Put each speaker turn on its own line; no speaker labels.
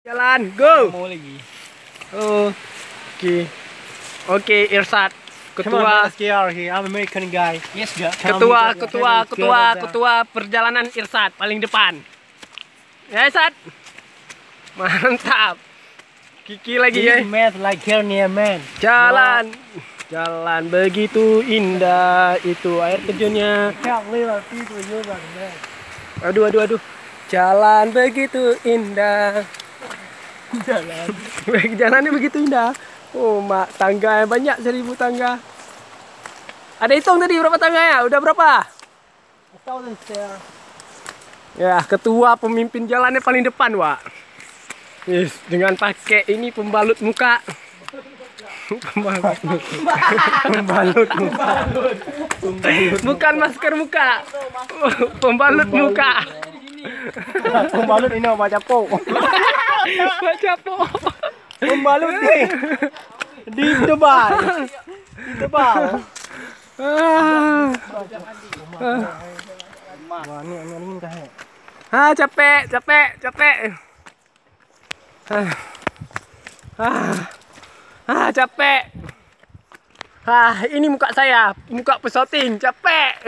Jalan, go.
Mau lagi.
Oke, Irsad, ketua
I'm American guy. Yes, ga.
ketua perjalanan Irsad paling depan. Ya, Irsad. Mantap. Kiki lagi ya.
Math like hernia man.
Jalan begitu indah itu air terjunnya. Aduh. Jalan begitu indah. Jalannya begitu indah. Oh, mak, tangga banyak, 1000 tangga. Ada hitung tadi berapa tangga ya? Udah berapa?
1000 stairs.
Ya, ketua pemimpin jalannya paling depan, Wak. Yes, dengan pakai ini pembalut muka. Pembalut muka. Bukan masker muka. Pembalut muka.
Pembalut ini baca po.
Baca po.
Pembalut nih. Di tebal. Wah, ini kahe.
Capek. Capek. Ini muka saya, muka pesoting, capek.